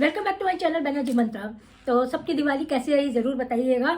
Welcome back to my channel Banerjee Mantra. तो सबकी दिवाली कैसी रही ज़रूर बताइएगा।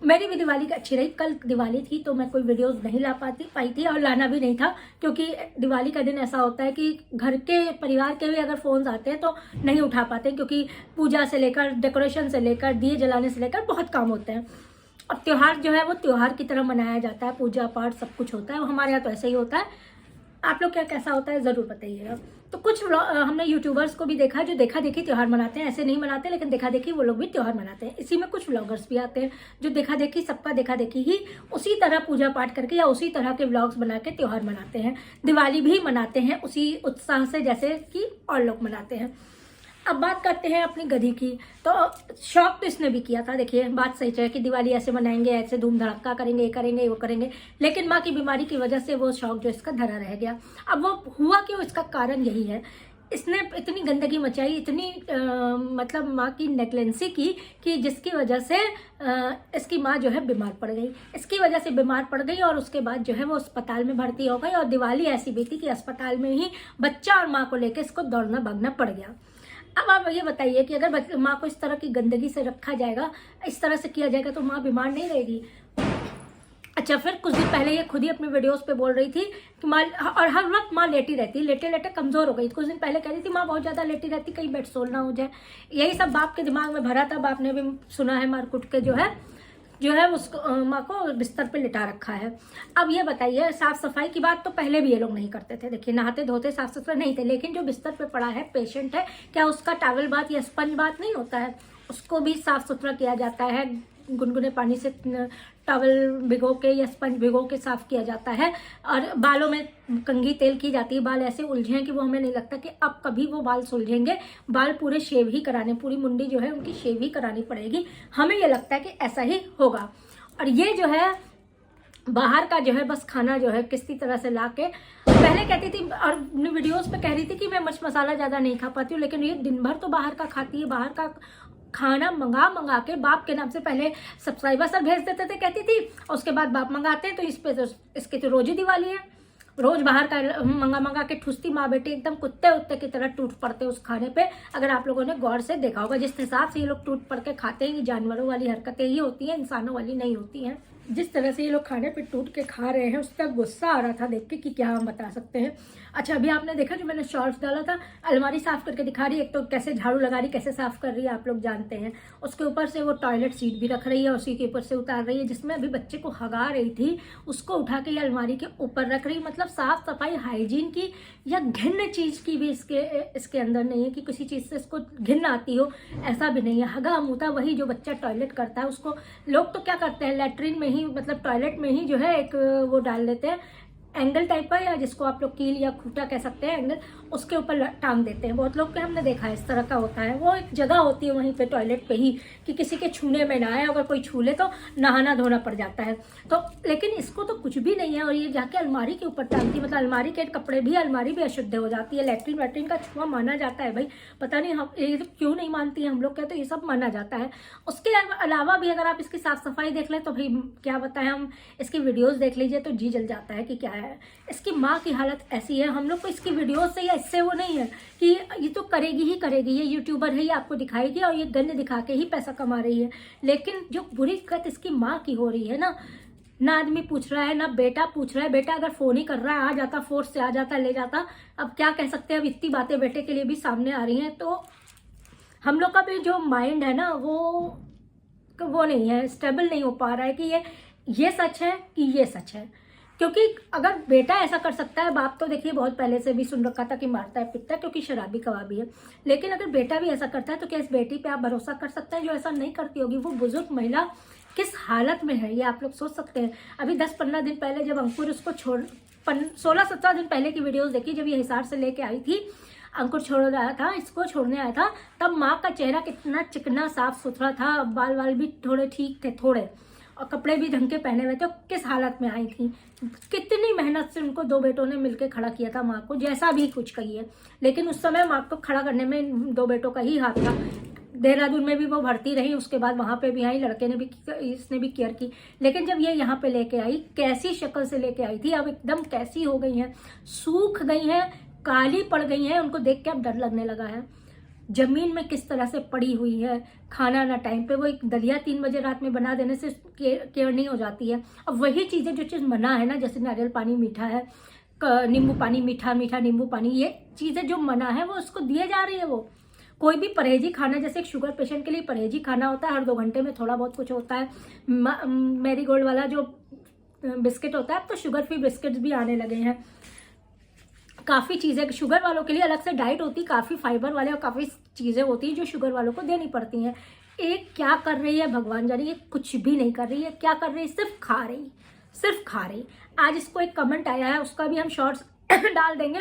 मेरी भी दिवाली अच्छी रही। कल दिवाली थी तो मैं कोई वीडियोस नहीं ला पाई थी और लाना भी नहीं था, क्योंकि दिवाली का दिन ऐसा होता है कि घर के परिवार के भी अगर फ़ोन्स आते हैं तो नहीं उठा पाते, क्योंकि पूजा से लेकर डेकोरेशन से लेकर दिए जलाने से लेकर बहुत काम होते हैं। और त्यौहार जो है वो त्यौहार की तरह मनाया जाता है, पूजा पाठ सब कुछ होता है। वो हमारे यहाँ तो ऐसे ही होता है। आप लोग क्या कैसा होता है ज़रूर बताइएगा। तो कुछ हमने यूट्यूबर्स को भी देखा जो देखा देखी त्यौहार मनाते हैं। ऐसे नहीं मनाते, लेकिन देखा देखी वो लोग भी त्यौहार मनाते हैं। इसी में कुछ व्लॉगर्स भी आते हैं जो देखा देखी, सबका देखा देखी ही उसी तरह पूजा पाठ करके या उसी तरह के व्लॉग्स बना के त्यौहार मनाते हैं। दिवाली भी मनाते हैं उसी उत्साह से जैसे कि और लोग मनाते हैं। अब बात करते हैं अपनी गधी की। तो शौक तो इसने भी किया था। देखिए, बात सही है कि दिवाली ऐसे मनाएंगे, ऐसे धूम धड़क्का करेंगे, ये करेंगे वो करेंगे, लेकिन माँ की बीमारी की वजह से वो शौक जो इसका धरा रह गया। अब वो हुआ क्यों, इसका कारण यही है, इसने इतनी गंदगी मचाई, इतनी मतलब माँ की नेग्लेंसी की कि जिसकी वजह से इसकी माँ जो है बीमार पड़ गई। इसकी वजह से बीमार पड़ गई और उसके बाद जो है वो अस्पताल में भर्ती हो गई। और दिवाली ऐसी बीती कि अस्पताल में ही बच्चा और माँ को लेकर इसको दौड़ना भागना पड़ गया। अब आप ये बताइए कि अगर माँ को इस तरह की गंदगी से रखा जाएगा, इस तरह से किया जाएगा, तो माँ बीमार नहीं रहेगी। अच्छा, फिर कुछ दिन पहले ये खुद ही अपनी वीडियोस पे बोल रही थी कि माँ, और हर वक्त माँ लेटी रहती, लेटे लेटे कमज़ोर हो गई। कुछ दिन पहले कह रही थी माँ बहुत ज़्यादा लेटी रहती, कहीं बेड सोल ना हो जाए। यही सब बाप के दिमाग में भरा था। बाप ने भी सुना है मार कुट के जो है उसको माँ को बिस्तर पे लिटा रखा है। अब ये बताइए, साफ सफाई की बात तो पहले भी ये लोग नहीं करते थे। देखिए, नहाते धोते साफ सुथरा नहीं थे, लेकिन जो बिस्तर पे पड़ा है, पेशेंट है, क्या उसका टॉवल बाथ या स्पंज बाथ नहीं होता है? उसको भी साफ सुथरा किया जाता है, गुनगुने पानी से टॉवल भिगो के या स्पंज भिगो के साफ किया जाता है। और बालों में कंघी तेल की जाती है। बाल ऐसे उलझे हैं कि वो हमें नहीं लगता कि अब कभी वो बाल सुलझेंगे। बाल पूरे शेव ही कराने, पूरी मुंडी जो है उनकी शेव ही करानी पड़ेगी। हमें ये लगता है कि ऐसा ही होगा। और ये जो है बाहर का जो है बस खाना जो है किसी तरह से ला के, पहले कहती थी और वीडियोस पे कह रही थी कि मैं मिर्च मसाला ज़्यादा नहीं खा पाती हूँ, लेकिन ये दिन भर तो बाहर का खाती है। बाहर का खाना मंगा के बाप के नाम से पहले सब्सक्राइबर सब भेज देते थे, कहती थी, और उसके बाद बाप मंगाते हैं। तो इस पे तो इसकी तो रोज ही दिवाली है। रोज बाहर का मंगा के ठुसती माँ बेटी एकदम कुत्ते उत्ते की तरह टूट पड़ते उस खाने पे। अगर आप लोगों ने गौर से देखा होगा, जिस हिसाब से ये लोग टूट पड़ के खाते हैं, ये जानवरों वाली हरकतें ही होती हैं, इंसानों वाली नहीं होती हैं। जिस तरह से ये लोग खाने पे टूट के खा रहे हैं, उसका गुस्सा आ रहा था देख के कि क्या हम बता सकते हैं। अच्छा, अभी आपने देखा जो मैंने शॉर्ट्स डाला था, अलमारी साफ करके दिखा रही है। एक तो कैसे झाड़ू लगा रही, कैसे साफ कर रही है, आप लोग जानते हैं। उसके ऊपर से वो टॉयलेट सीट भी रख रही है, उसी के ऊपर से उतार रही है। जिसमें अभी बच्चे को हगा रही थी, उसको उठा के ये अलमारी के ऊपर रख रही। मतलब साफ सफाई, हाइजीन की या घिन्न चीज की भी इसके अंदर नहीं है कि किसी चीज से इसको घिन्न आती हो, ऐसा भी नहीं है। हगा मुता वही जो बच्चा टॉयलेट करता है, उसको लोग तो क्या करते हैं, लैट्रिन में ही, मतलब टॉयलेट में ही जो है एक वो डाल देते हैं एंगल टाइप का, या जिसको आप लोग कील या खूंटा कह सकते हैं, एंगल, उसके ऊपर टांग देते हैं। बहुत लोग के हमने देखा है इस तरह का होता है। वो एक जगह होती है वहीं पे टॉयलेट पे ही कि किसी के छूने में ना आए, अगर कोई छू ले तो नहाना धोना पड़ जाता है। तो लेकिन इसको तो कुछ भी नहीं है, और ये जाके अलमारी के ऊपर टांगती, मतलब अलमारी के कपड़े भी, अलमारी भी अशुद्ध हो जाती है। लैट्रिन वैट्रिन का छुआ माना जाता है भाई, पता नहीं हम ये क्यों नहीं मानती हैं हम लोग, क्या तो ये सब माना जाता है। उसके अलावा भी अगर आप इसकी साफ सफाई देख लें तो भाई क्या बताएं, हम इसकी वीडियोस देख लीजिए तो जी जल जाता है कि क्या है। इसकी माँ की हालत ऐसी है। हम लोग को इसकी वीडियो से या इससे वो नहीं है कि ये तो करेगी ही करेगी, ये यूट्यूबर है, ये आपको दिखाएगी और ये गंद दिखा के ही पैसा कमा रही है। लेकिन जो बुरी कत इसकी माँ की हो रही है ना आदमी पूछ रहा है, ना बेटा पूछ रहा है। बेटा अगर फोन ही कर रहा है, आ जाता, फोर्स से आ जाता, ले जाता। अब क्या कह सकते हैं, अब इतनी बातें बेटे के लिए भी सामने आ रही हैं। तो हम लोग का भी जो माइंड है ना, वो नहीं है, स्टेबल नहीं हो पा रहा है कि ये सच है कि ये सच है। क्योंकि अगर बेटा ऐसा कर सकता है, बाप तो देखिए बहुत पहले से भी सुन रखा था कि मारता है पिटता है, क्योंकि शराबी कबाबी है। लेकिन अगर बेटा भी ऐसा करता है तो क्या इस बेटी पे आप भरोसा कर सकते हैं जो ऐसा नहीं करती होगी? वो बुजुर्ग महिला किस हालत में है ये आप लोग सोच सकते हैं। अभी 10-15 दिन पहले जब अंकुर उसको 16-17 दिन पहले की वीडियोस देखी, जब ये हिसार से लेके आई थी, अंकुर छोड़ रहा था, इसको छोड़ने आया था, तब माँ का चेहरा कितना चिकना साफ सुथरा था, बाल वाल भी थोड़े ठीक थे थोड़े, और कपड़े भी ढंग के पहने हुए थे। किस हालत में आई थी, कितनी मेहनत से उनको दो बेटों ने मिलकर खड़ा किया था माँ को, जैसा भी कुछ कहिए। लेकिन उस समय माँ को खड़ा करने में दो बेटों का ही हाथ था। देहरादून में भी वो भर्ती रही, उसके बाद वहाँ पे भी आई, लड़के ने भी, इसने भी केयर की। लेकिन जब ये यहाँ पे लेके आई, कैसी शक्ल से लेके आई थी, अब एकदम कैसी हो गई हैं, सूख गई हैं, काली पड़ गई हैं। उनको देख के अब डर लगने लगा है। जमीन में किस तरह से पड़ी हुई है, खाना ना टाइम पे, वो एक दलिया 3 बजे रात में बना देने से केयर नहीं हो जाती है। अब वही चीज़ें जो चीज़ मना है ना, जैसे नारियल पानी मीठा है, नींबू पानी मीठा मीठा नींबू पानी, ये चीज़ें जो मना है वो उसको दिए जा रही है। वो कोई भी परहेजी खाना, जैसे एक शुगर पेशेंट के लिए परहेजी खाना होता है, हर 2 घंटे में थोड़ा बहुत कुछ होता है। मैरी गोल्ड वाला जो बिस्किट होता है, अब तो शुगर फ्री बिस्किट्स भी आने लगे हैं। काफ़ी चीज़ें शुगर वालों के लिए अलग से डाइट होती है, काफ़ी फाइबर वाले और काफ़ी चीज़ें होती हैं जो शुगर वालों को देनी पड़ती हैं। एक क्या कर रही है भगवान जाने, ये कुछ भी नहीं कर रही है। क्या कर रही है? सिर्फ खा रही, सिर्फ खा रही। आज इसको एक कमेंट आया है, उसका भी हम शॉर्ट्स डाल देंगे।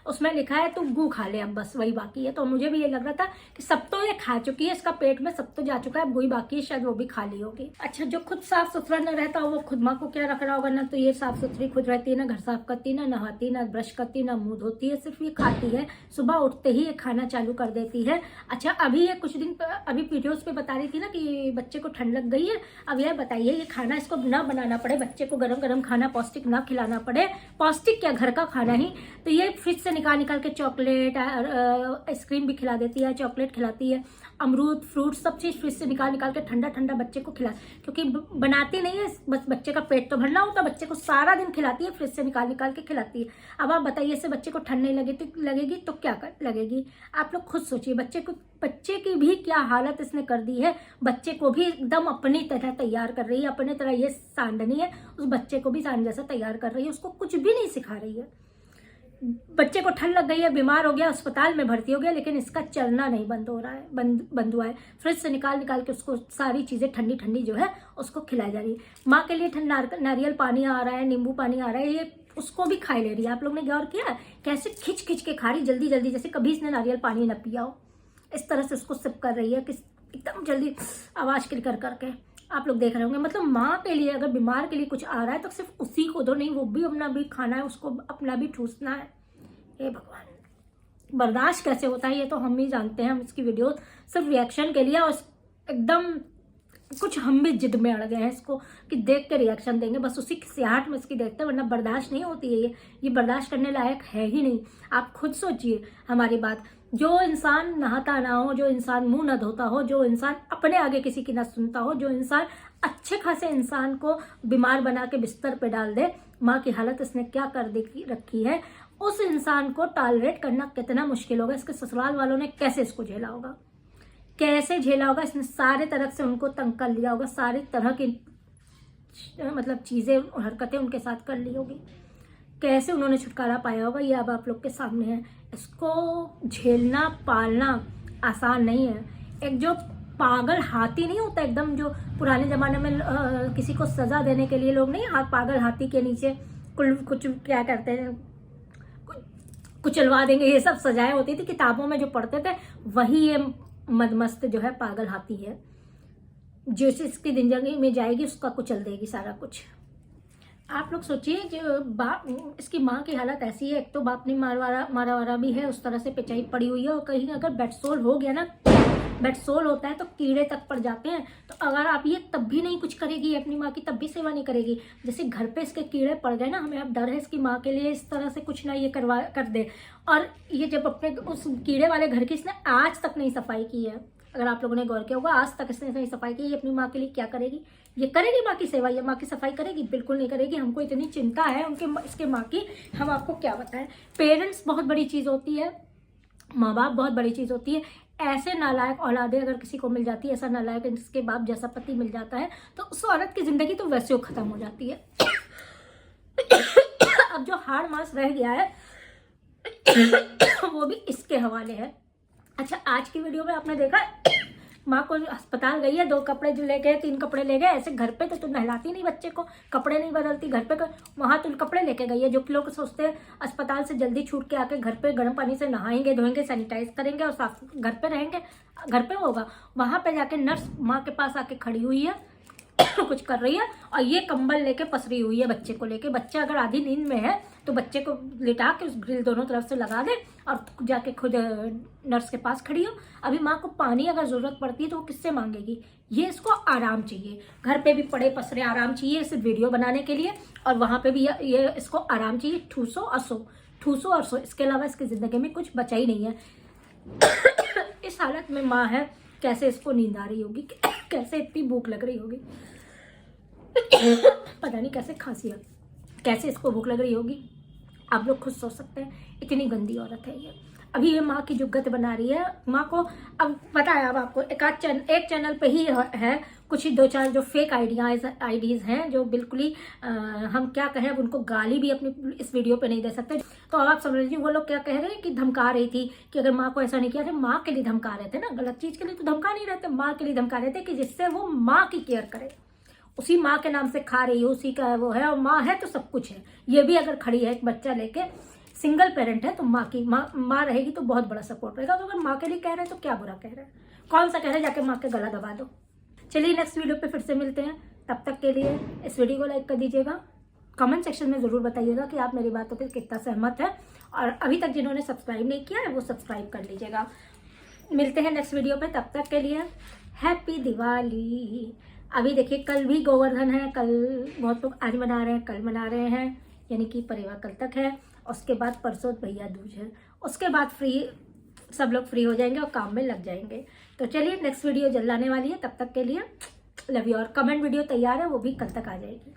उसमें लिखा है तू गू खा ले, अब बस वही बाकी है। तो मुझे भी ये लग रहा था कि सब तो ये खा चुकी है, इसका पेट में सब तो जा चुका है, अब वही बाकी है, शायद वो भी खा ली होगी। अच्छा, जो खुद साफ सुथरा न रहता हो वो खुद माँ को क्या रख रहा होगा। ना तो ये साफ सुथरी खुद रहती है, ना घर साफ करती, ना नहाती, ना ब्रश करती, ना मुंह धोती है, सिर्फ ये खाती है। सुबह उठते ही ये खाना चालू कर देती है। अच्छा, अभी ये कुछ दिन अभी वीडियोस पे बता रही थी ना कि बच्चे को ठंड लग गई है। अब यह बताइए, ये खाना इसको ना बनाना पड़े, बच्चे को गरम गरम खाना पौष्टिक ना खिलाना पड़े, पौष्टिक क्या घर का खाना ही, तो ये फ्रिज से निकाल के चॉकलेट आइसक्रीम भी खिला देती है, चॉकलेट खिलाती है, अमरूद फ्रूट सब चीज़ फ्रिज से निकाल के ठंडा ठंडा बच्चे को खिला, क्योंकि बनाती नहीं है, बस बच्चे का पेट तो भरना होता, बच्चे को सारा दिन खिलाती है, फ्रिज से निकाल के खिलाती है। अब आप बताइए, इससे बच्चे को ठंड नहीं लगेगी तो क्या लगेगी? आप लोग खुद सोचिए। बच्चे की भी क्या हालत इसने कर दी है। बच्चे को भी एकदम अपनी तरह तैयार कर रही है, अपनी तरह ये सांडनी है, उस बच्चे को भी सांड जैसा तैयार कर रही है, उसको कुछ भी नहीं सिखा रही है। बच्चे को ठंड लग गई है, बीमार हो गया, अस्पताल में भर्ती हो गया, लेकिन इसका चलना नहीं बंद हो रहा है, बंद हुआ है। फ्रिज से निकाल के उसको सारी चीज़ें ठंडी ठंडी जो है उसको खिलाई जा रही है। माँ के लिए नारियल पानी आ रहा है, नींबू पानी आ रहा है, ये उसको भी खाई ले रही है। आप लोग ने गौर किया कैसे खिंच खिंच के खा रही, जल्दी जल्दी, जैसे कभी इसने नारियल पानी न पिया हो, इस तरह से उसको सिप कर रही है, कि एकदम जल्दी आवाज़ कर करके। आप लोग देख रहे होंगे। मतलब माँ के लिए अगर बीमार के लिए कुछ आ रहा है तो सिर्फ उसी को दो, नहीं वो भी अपना भी खाना है, उसको अपना भी ठूसना है। हे भगवान, बर्दाश्त कैसे होता है ये तो हम ही जानते हैं। हम इसकी वीडियो सिर्फ रिएक्शन के लिए, और एकदम कुछ हम भी जिद में अड़ गए हैं इसको कि देख के रिएक्शन देंगे, बस उसी सियाहट में इसकी देखते हैं, वरना बर्दाश्त नहीं होती है ये बर्दाश्त करने लायक है ही नहीं। आप खुद सोचिए हमारी बात। जो इंसान नहाता ना हो, जो इंसान मुंह ना धोता हो, जो इंसान अपने आगे किसी की ना सुनता हो, जो इंसान अच्छे खासे इंसान को बीमार बना के बिस्तर पे डाल दे, माँ की हालत इसने क्या कर रखी है। उस इंसान को टॉलरेट करना कितना मुश्किल होगा। इसके ससुराल वालों ने कैसे इसको झेला होगा, कैसे झेला होगा। इसने सारे तरह से उनको तंग कर लिया होगा, सारी तरह की मतलब चीज़ें हरकतें उनके साथ कर ली होगी। कैसे उन्होंने छुटकारा पाया होगा ये अब आप लोग के सामने है। इसको झेलना पालना आसान नहीं है। एक जो पागल हाथी नहीं होता एकदम, जो पुराने ज़माने में किसी को सज़ा देने के लिए लोग नहीं पागल हाथी के नीचे कुछ क्या करते हैं, कुचलवा देंगे, ये सब सजाएं होती थी किताबों में जो पढ़ते थे, वही ये मदमस्त जो है पागल हाथी है, जो इसकी जिंदगी में जाएगी उसका कुचल देगी सारा कुछ। आप लोग सोचिए, जो बाप, इसकी माँ की हालत ऐसी है, एक तो बाप ने मारा वारा भी है, उस तरह से पिचाई पड़ी हुई है, और कहीं अगर बेडसोल हो गया ना, बेडसोल होता है तो कीड़े तक पड़ जाते हैं। तो अगर आप ये तब भी नहीं कुछ करेगी, अपनी माँ की तब भी सेवा नहीं करेगी। जैसे घर पे इसके कीड़े पड़ गए ना, हमें अब डर है इसकी माँ के लिए इस तरह से कुछ ना ये कर दे। और ये जब अपने उस कीड़े वाले घर की इसने आज तक नहीं सफाई की है, अगर आप लोगों ने गौर किया होगा, आज तक इसने नहीं सफाई की। ये अपनी माँ के लिए क्या करेगी? ये करेगी माँ की सेवा, ये माँ की सफाई करेगी? बिल्कुल नहीं करेगी। हमको इतनी चिंता है इसके माँ की, हम आपको क्या बताएं। पेरेंट्स बहुत बड़ी चीज़ होती है, माँ बाप बहुत बड़ी चीज़ होती है। ऐसे नालायक औलादे अगर किसी को मिल जाती है, ऐसा नालायक इसके बाप जैसा पति मिल जाता है, तो उस औरत की जिंदगी तो वैसे ही खत्म हो जाती है। अब जो हाड़ मास रह गया है वो भी इसके हवाले है। अच्छा, आज की वीडियो में आपने देखा माँ को अस्पताल गई है, 2 कपड़े जो ले गए, 3 कपड़े ले गए। ऐसे घर पे तो तुम नहलाती नहीं बच्चे को, कपड़े नहीं बदलती घर पे, वहाँ तुम कपड़े लेके गई है। जो लोग सोचते हैं अस्पताल से जल्दी छूट के आके घर पे गर्म पानी से नहाएंगे, धोएंगे, सैनिटाइज करेंगे और साफ घर पे रहेंगे, घर पे होगा। वहाँ पे जाके नर्स माँ के पास आके खड़ी हुई है कुछ कर रही है, और ये कंबल लेके पसरी हुई है बच्चे को लेके। बच्चा अगर आधी नींद में है तो बच्चे को लिटा के उस ग्रिल दोनों तरफ से लगा दे और जाके खुद नर्स के पास खड़ी हो। अभी माँ को पानी अगर जरूरत पड़ती है तो वो किससे मांगेगी? ये इसको आराम चाहिए, घर पे भी पड़े पसरे आराम चाहिए सिर्फ वीडियो बनाने के लिए, और वहाँ पे भी ये इसको आराम चाहिए। ठूसो और सो, ठूसो और सो, इसके अलावा इसकी जिंदगी में कुछ बचा ही नहीं है। भारत में माँ है, कैसे इसको नींद आ रही होगी, कैसे इतनी भूख लग रही होगी, पता नहीं कैसे खांसी है, कैसे इसको भूख लग रही होगी। आप लोग खुद सोच सकते हैं, इतनी गंदी औरत है ये। अभी ये माँ की जुग्गत बना रही है माँ को। अब पता है, अब आपको एक चैनल पे ही है कुछ ही 2-4 जो फेक आईडीज हैं, जो बिल्कुल ही हम क्या कहें, अब उनको गाली भी अपनी इस वीडियो पे नहीं दे सकते। तो अब आप समझ लीजिए वो लोग क्या कह रहे हैं कि धमका रही थी कि अगर माँ को ऐसा नहीं किया था, माँ के लिए धमका रहे थे ना, गलत चीज के लिए तो धमका नहीं रहते, माँ के लिए धमका रहे थे कि जिससे वो माँ की केयर करे। उसी माँ के नाम से खा रही है, उसी का वो है, और माँ है तो सब कुछ है। ये भी अगर खड़ी है एक बच्चा लेके, सिंगल पेरेंट है, तो माँ रहेगी तो बहुत बड़ा सपोर्ट रहेगा। तो अगर माँ के लिए कह रहे हैं तो क्या बुरा कह रहे हैं, कौन सा कह रहे हैं जाके माँ के गला दबा दो। चलिए नेक्स्ट वीडियो पे फिर से मिलते हैं, तब तक के लिए इस वीडियो को लाइक कर दीजिएगा, कमेंट सेक्शन में ज़रूर बताइएगा कि आप मेरी बातों पर कितना सहमत है, और अभी तक जिन्होंने सब्सक्राइब नहीं किया है वो सब्सक्राइब कर लीजिएगा। मिलते हैं नेक्स्ट वीडियो पे, तब तक के लिए हैप्पी दिवाली। अभी देखिए कल भी गोवर्धन है, कल बहुत लोग आज मना रहे हैं, कल मना रहे हैं, यानी कि परिवार कल तक है। उसके बाद परसों भैया दूज है, उसके बाद सब लोग फ्री हो जाएंगे और काम में लग जाएंगे। तो चलिए नेक्स्ट वीडियो जल्द आने वाली है, तब तक के लिए लव यू। और कमेंट वीडियो तैयार है, वो भी कल तक आ जाएगी।